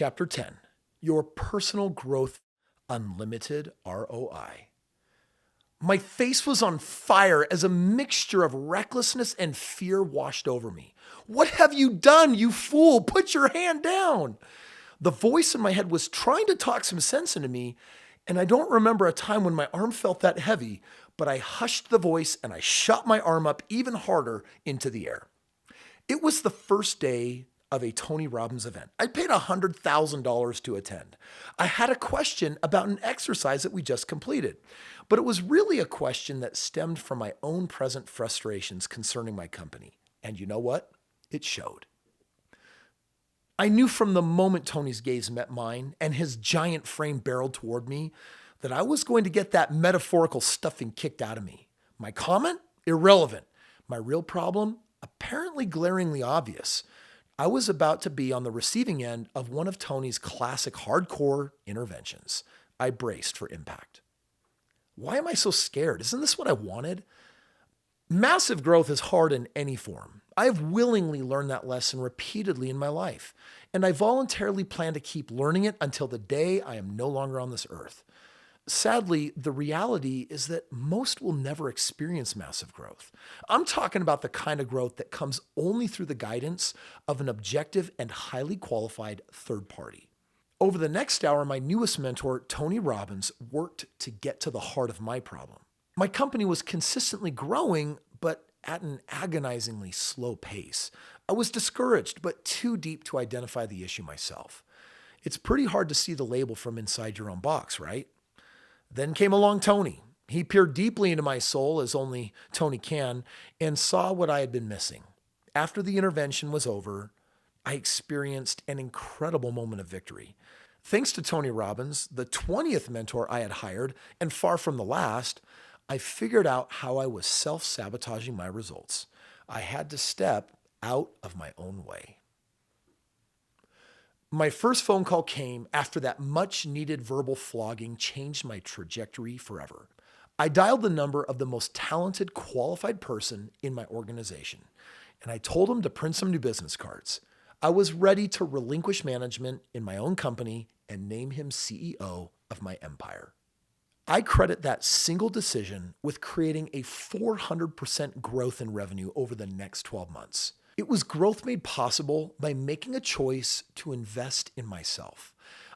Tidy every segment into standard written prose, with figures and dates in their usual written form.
Chapter 10, Your Personal Growth Unlimited ROI. My face was on fire as a mixture of recklessness and fear washed over me. What have you done, you fool? Put your hand down. The voice in my head was trying to talk some sense into me, and I don't remember a time when my arm felt that heavy, but I hushed the voice and I shot my arm up even harder into the air. It was the first day of a Tony Robbins event. I paid $100,000 to attend. I had a question about an exercise that we just completed, but it was really a question that stemmed from my own present frustrations concerning my company. And you know what? It showed. I knew from the moment Tony's gaze met mine and his giant frame barreled toward me that I was going to get that metaphorical stuffing kicked out of me. My comment? Irrelevant. My real problem? Apparently glaringly obvious. I was about to be on the receiving end of one of Tony's classic hardcore interventions. I braced for impact. Why am I so scared? Isn't this what I wanted? Massive growth is hard in any form. I have willingly learned that lesson repeatedly in my life, and I voluntarily plan to keep learning it until the day I am no longer on this earth. Sadly, the reality is that most will never experience massive growth. I'm talking about the kind of growth that comes only through the guidance of an objective and highly qualified third party. Over the next hour, my newest mentor, Tony Robbins, worked to get to the heart of my problem. My company was consistently growing, but at an agonizingly slow pace. I was discouraged, but too deep to identify the issue myself. It's pretty hard to see the label from inside your own box, right? Then came along Tony. He peered deeply into my soul, as only Tony can, and saw what I had been missing. After the intervention was over, I experienced an incredible moment of victory. Thanks to Tony Robbins, the 20th mentor I had hired, and far from the last, I figured out how I was self-sabotaging my results. I had to step out of my own way. My first phone call came after that much-needed verbal flogging changed my trajectory forever. I dialed the number of the most talented, qualified person in my organization, and I told him to print some new business cards. I was ready to relinquish management in my own company and name him CEO of my empire. I credit that single decision with creating a 400% growth in revenue over the next 12 months. It was growth made possible by making a choice to invest in myself.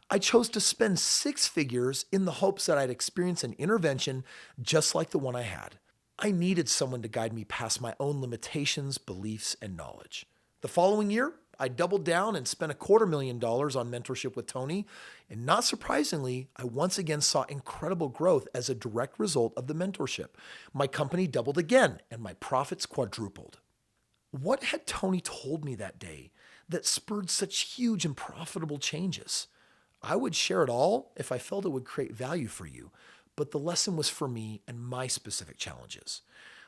I chose to spend 6 figures in the hopes that I'd experience an intervention just like the one I had. I needed someone to guide me past my own limitations, beliefs, and knowledge. The following year, I doubled down and spent $250,000 on mentorship with Tony. And not surprisingly, I once again saw incredible growth as a direct result of the mentorship. My company doubled again and my profits quadrupled. What had Tony told me that day that spurred such huge and profitable changes? I would share it all if I felt it would create value for you, but the lesson was for me and my specific challenges.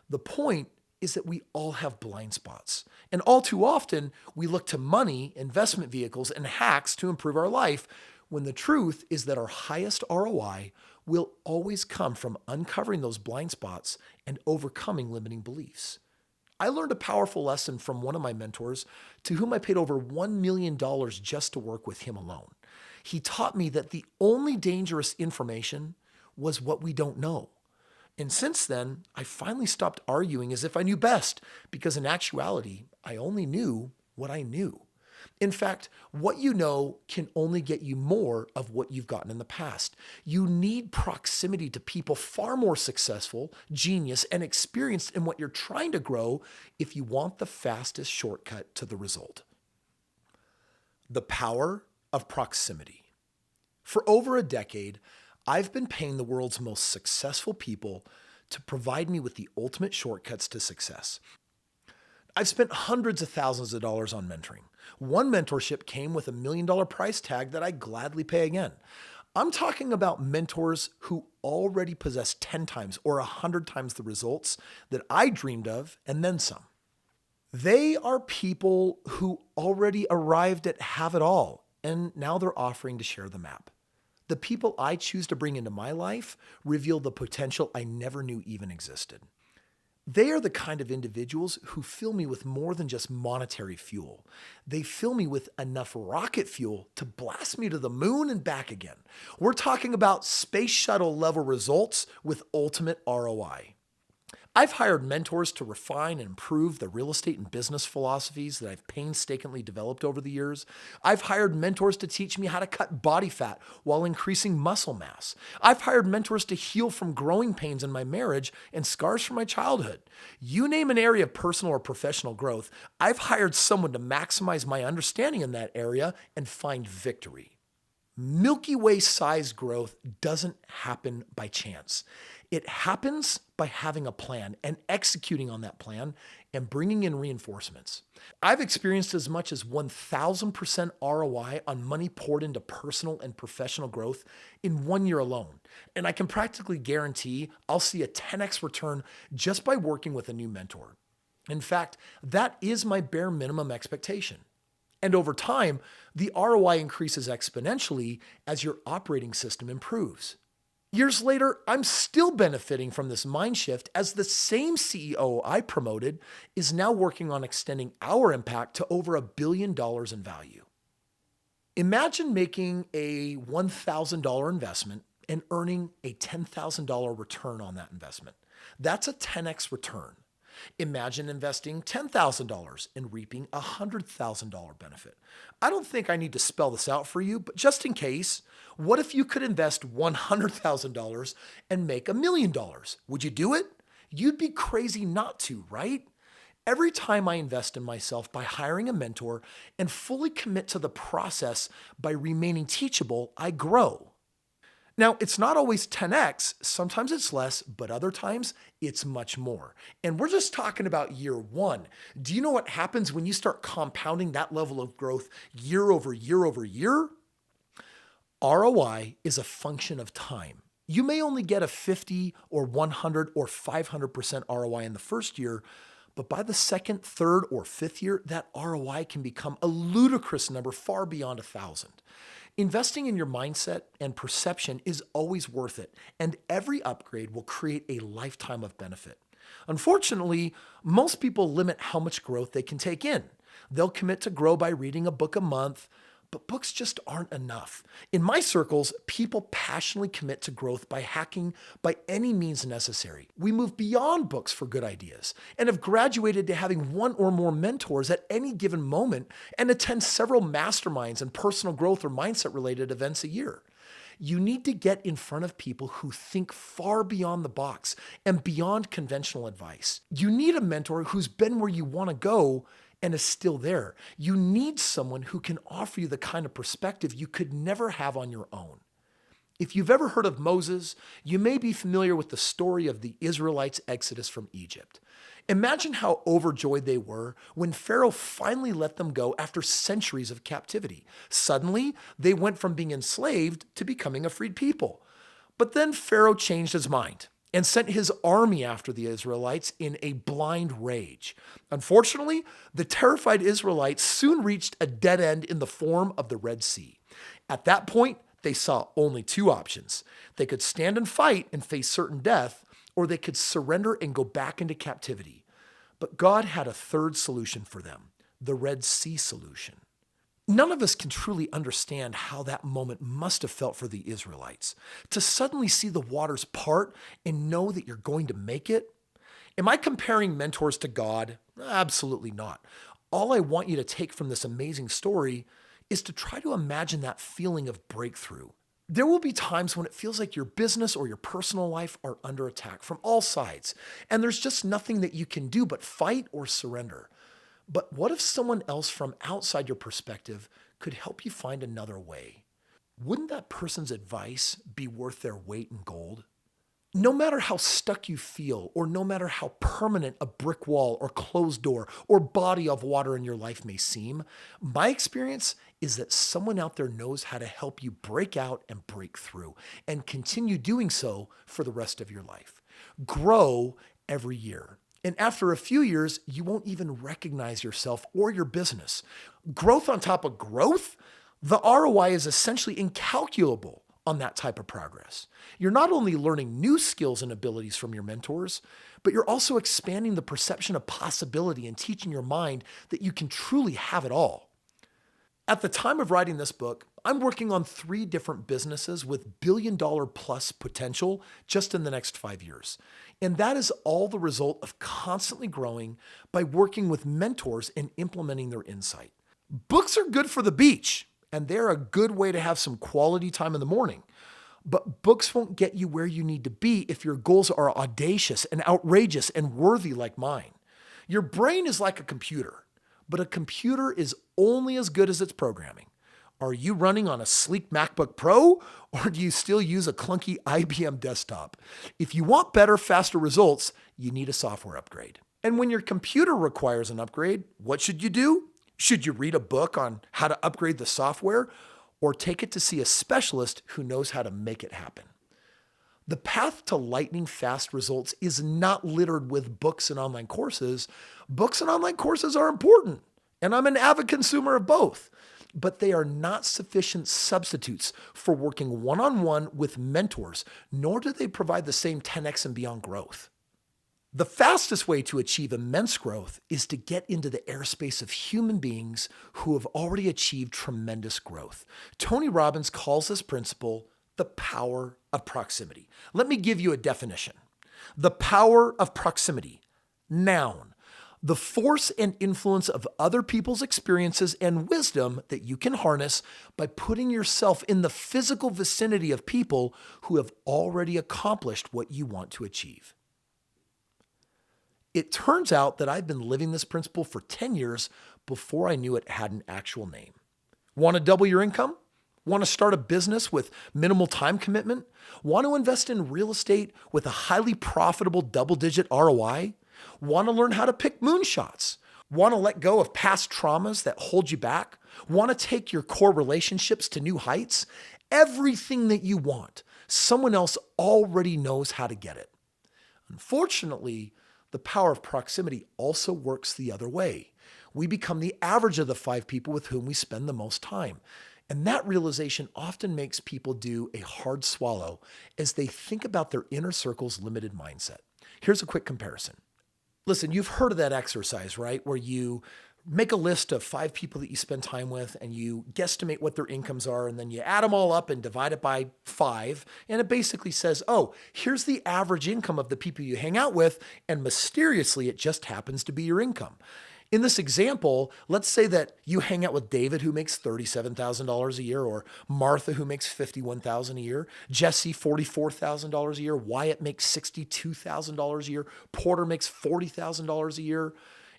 The point is that we all have blind spots, and all too often we look to money, investment vehicles, and hacks to improve our life, when the truth is that our highest ROI will always come from uncovering those blind spots and overcoming limiting beliefs. I learned a powerful lesson from one of my mentors, to whom I paid over $1 million just to work with him alone. He taught me that the only dangerous information was what we don't know. And since then, I finally stopped arguing as if I knew best, because in actuality, I only knew what I knew. In fact, what you know can only get you more of what you've gotten in the past. You need proximity to people far more successful, genius, and experienced in what you're trying to grow if you want the fastest shortcut to the result. The power of proximity. For over a decade, I've been paying the world's most successful people to provide me with the ultimate shortcuts to success. I've spent hundreds of thousands of dollars on mentoring. One mentorship came with $1 million price tag that I gladly pay again. I'm talking about mentors who already possess 10 times or 100 times the results that I dreamed of, and then some. They are people who already arrived at have it all, and now they're offering to share the map. The people I choose to bring into my life reveal the potential I never knew even existed. They are the kind of individuals who fill me with more than just monetary fuel. They fill me with enough rocket fuel to blast me to the moon and back again. We're talking about space shuttle level results with ultimate ROI. I've hired mentors to refine and improve the real estate and business philosophies that I've painstakingly developed over the years. I've hired mentors to teach me how to cut body fat while increasing muscle mass. I've hired mentors to heal from growing pains in my marriage and scars from my childhood. You name an area of personal or professional growth, I've hired someone to maximize my understanding in that area and find victory. Milky Way size growth doesn't happen by chance. It happens by having a plan and executing on that plan and bringing in reinforcements. I've experienced as much as 1,000% ROI on money poured into personal and professional growth in 1 year alone. And I can practically guarantee I'll see a 10x return just by working with a new mentor. In fact, that is my bare minimum expectation. And over time, the ROI increases exponentially as your operating system improves. Years later, I'm still benefiting from this mind shift as the same CEO I promoted is now working on extending our impact to over $1 billion in value. Imagine making a $1,000 investment and earning a $10,000 return on that investment. That's a 10x return. Imagine investing $10,000 and reaping a $100,000 benefit. I don't think I need to spell this out for you, but just in case, what if you could invest $100,000 and make $1 million? Would you do it? You'd be crazy not to, right? Every time I invest in myself by hiring a mentor and fully commit to the process by remaining teachable, I grow. Now, it's not always 10x, sometimes it's less, but other times it's much more. And we're just talking about year one. Do you know what happens when you start compounding that level of growth year over year over year? ROI is a function of time. You may only get a 50 or 100 or 500% ROI in the first year, but by the second, third, or fifth year, that ROI can become a ludicrous number far beyond 1,000. Investing in your mindset and perception is always worth it, and every upgrade will create a lifetime of benefit. Unfortunately, most people limit how much growth they can take in. They'll commit to grow by reading a book a month, but books just aren't enough. In my circles, people passionately commit to growth by hacking by any means necessary. We move beyond books for good ideas and have graduated to having one or more mentors at any given moment and attend several masterminds and personal growth or mindset related events a year. You need to get in front of people who think far beyond the box and beyond conventional advice. You need a mentor who's been where you want to go and is still there. You need someone who can offer you the kind of perspective you could never have on your own. If you've ever heard of Moses, you may be familiar with the story of the Israelites' exodus from Egypt. Imagine how overjoyed they were when Pharaoh finally let them go after centuries of captivity. Suddenly, they went from being enslaved to becoming a freed people. But then Pharaoh changed his mind and sent his army after the Israelites in a blind rage. Unfortunately, the terrified Israelites soon reached a dead end in the form of the Red Sea. At that point, they saw only two options. They could stand and fight and face certain death, or they could surrender and go back into captivity. But God had a third solution for them, the Red Sea solution. None of us can truly understand how that moment must have felt for the Israelites. To suddenly see the waters part and know that you're going to make it. Am I comparing mentors to God? Absolutely not. All I want you to take from this amazing story is to try to imagine that feeling of breakthrough. There will be times when it feels like your business or your personal life are under attack from all sides, and there's just nothing that you can do but fight or surrender. But what if someone else from outside your perspective could help you find another way? Wouldn't that person's advice be worth their weight in gold? No matter how stuck you feel, or no matter how permanent a brick wall or closed door or body of water in your life may seem, my experience is that someone out there knows how to help you break out and break through and continue doing so for the rest of your life. Grow every year. And after a few years, you won't even recognize yourself or your business. Growth on top of growth? The ROI is essentially incalculable. on that type of progress. You're not only learning new skills and abilities from your mentors, but you're also expanding the perception of possibility and teaching your mind that you can truly have it all. At the time of writing this book, I'm working on 3 different businesses with billion-dollar-plus potential just in the next 5 years. And that is all the result of constantly growing by working with mentors and implementing their insight. Books are good for the beach, and they're a good way to have some quality time in the morning. But books won't get you where you need to be if your goals are audacious and outrageous and worthy like mine. Your brain is like a computer, but a computer is only as good as its programming. Are you running on a sleek MacBook Pro, or do you still use a clunky IBM desktop? If you want better, faster results, you need a software upgrade. And when your computer requires an upgrade, what should you do? Should you read a book on how to upgrade the software, or take it to see a specialist who knows how to make it happen? The path to lightning fast results is not littered with books and online courses. Books and online courses are important, and I'm an avid consumer of both, but they are not sufficient substitutes for working one-on-one with mentors, nor do they provide the same 10x and beyond growth. The fastest way to achieve immense growth is to get into the airspace of human beings who have already achieved tremendous growth. Tony Robbins calls this principle the power of proximity. Let me give you a definition. The power of proximity. Noun. The force and influence of other people's experiences and wisdom that you can harness by putting yourself in the physical vicinity of people who have already accomplished what you want to achieve. It turns out that I've been living this principle for 10 years before I knew it had an actual name. Want to double your income? Want to start a business with minimal time commitment? Want to invest in real estate with a highly profitable double-digit ROI? Want to learn how to pick moonshots? Want to let go of past traumas that hold you back? Want to take your core relationships to new heights? Everything that you want, someone else already knows how to get it. Unfortunately, the power of proximity also works the other way. We become the average of the 5 people with whom we spend the most time. And that realization often makes people do a hard swallow as they think about their inner circle's limited mindset. Here's a quick comparison. Listen, you've heard of that exercise, right? Where you make a list of 5 people that you spend time with and you guesstimate what their incomes are, and then you add them all up and divide it by 5. And it basically says, oh, here's the average income of the people you hang out with, and mysteriously, it just happens to be your income. In this example, let's say that you hang out with David, who makes $37,000 a year, or Martha, who makes $51,000 a year, Jesse, $44,000 a year, Wyatt makes $62,000 a year, Porter makes $40,000 a year,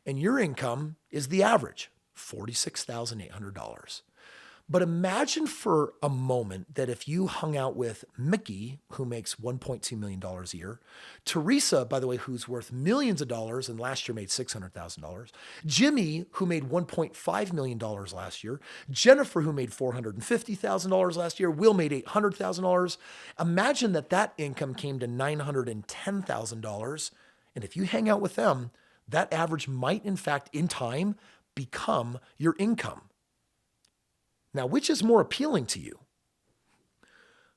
and your income is the average, $46,800. But imagine for a moment that if you hung out with Mickey, who makes $1.2 million a year, Teresa, by the way, who's worth millions of dollars and last year made $600,000, Jimmy, who made $1.5 million last year, Jennifer, who made $450,000 last year, Will made $800,000. Imagine that income came to $910,000. And if you hang out with them, that average might, in fact, in time, become your income. Now, which is more appealing to you?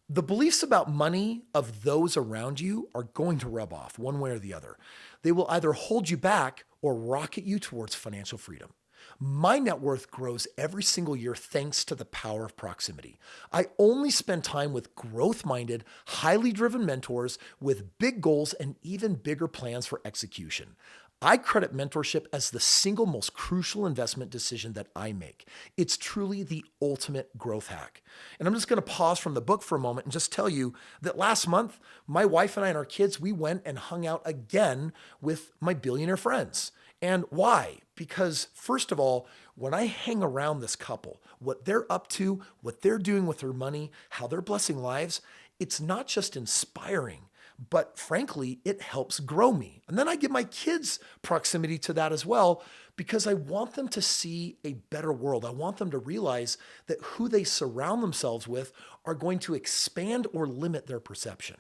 The beliefs about money of those around you are going to rub off one way or the other. They will either hold you back or rocket you towards financial freedom. My net worth grows every single year thanks to the power of proximity. I only spend time with growth-minded, highly driven mentors with big goals and even bigger plans for execution. I credit mentorship as the single most crucial investment decision that I make. It's truly the ultimate growth hack. And I'm just going to pause from the book for a moment and just tell you that last month, my wife and I and our kids, we went and hung out again with my billionaire friends. And why? Because first of all, when I hang around this couple, what they're up to, what they're doing with their money, how they're blessing lives, it's not just inspiring, but frankly, it helps grow me. And then I give my kids proximity to that as well, because I want them to see a better world. I want them to realize that who they surround themselves with are going to expand or limit their perception.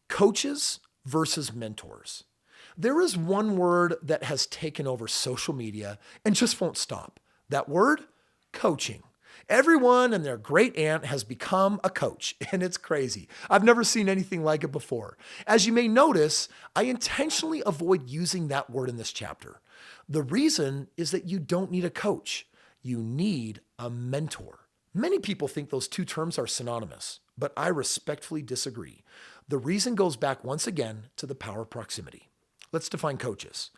Coaches versus mentors. There is one word that has taken over social media and just won't stop. That word, coaching. Everyone and their great aunt has become a coach, and it's crazy. I've never seen anything like it before. As you may notice, I intentionally avoid using that word in this chapter. The reason is that you don't need a coach. You need a mentor. Many people think those two terms are synonymous, but I respectfully disagree. The reason goes back once again to the power of proximity. Let's define coaches.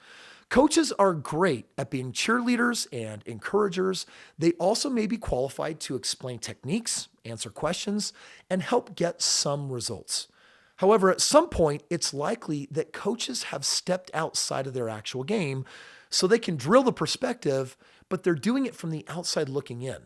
Coaches are great at being cheerleaders and encouragers. They also may be qualified to explain techniques, answer questions, and help get some results. However, at some point, it's likely that coaches have stepped outside of their actual game so they can drill the perspective, but they're doing it from the outside looking in.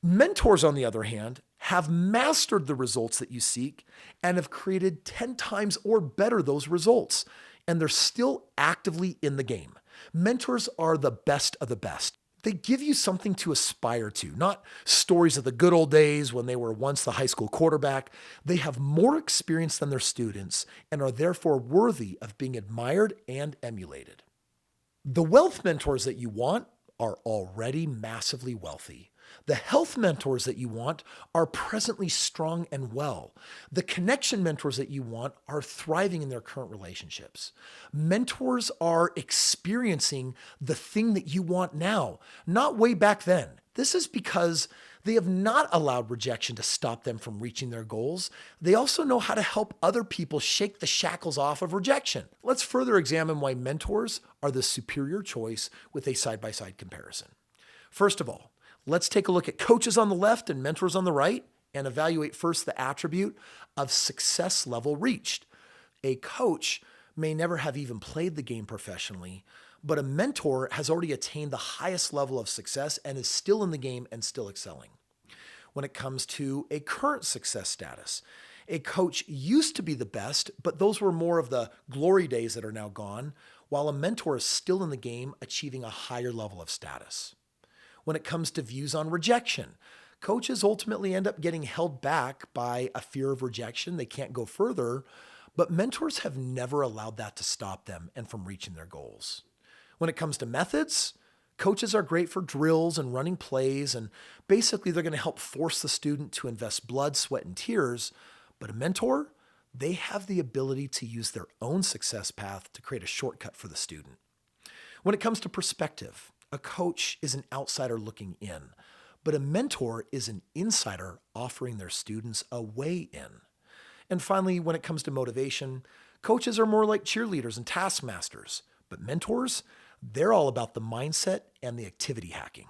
Mentors, on the other hand, have mastered the results that you seek and have created 10 times or better those results, and they're still actively in the game. Mentors are the best of the best. They give you something to aspire to, not stories of the good old days when they were once the high school quarterback. They have more experience than their students and are therefore worthy of being admired and emulated. The wealth mentors that you want are already massively wealthy. The health mentors that you want are presently strong and well. The connection mentors that you want are thriving in their current relationships. Mentors are experiencing the thing that you want now, not way back then. This is because they have not allowed rejection to stop them from reaching their goals. They also know how to help other people shake the shackles off of rejection. Let's further examine why mentors are the superior choice with a side-by-side comparison. First of all, let's take a look at coaches on the left and mentors on the right and evaluate first the attribute of success level reached. A coach may never have even played the game professionally, but a mentor has already attained the highest level of success and is still in the game and still excelling. When it comes to a current success status, a coach used to be the best, but those were more of the glory days that are now gone, while a mentor is still in the game, achieving a higher level of status. When it comes to views on rejection, coaches ultimately end up getting held back by a fear of rejection. They can't go further, but mentors have never allowed that to stop them and from reaching their goals. When it comes to methods, coaches are great for drills and running plays, and basically they're going to help force the student to invest blood, sweat, and tears. But a mentor, they have the ability to use their own success path to create a shortcut for the student. When it comes to perspective, a coach is an outsider looking in, but a mentor is an insider offering their students a way in. And finally, when it comes to motivation, coaches are more like cheerleaders and taskmasters, but mentors, they're all about the mindset and the activity hacking.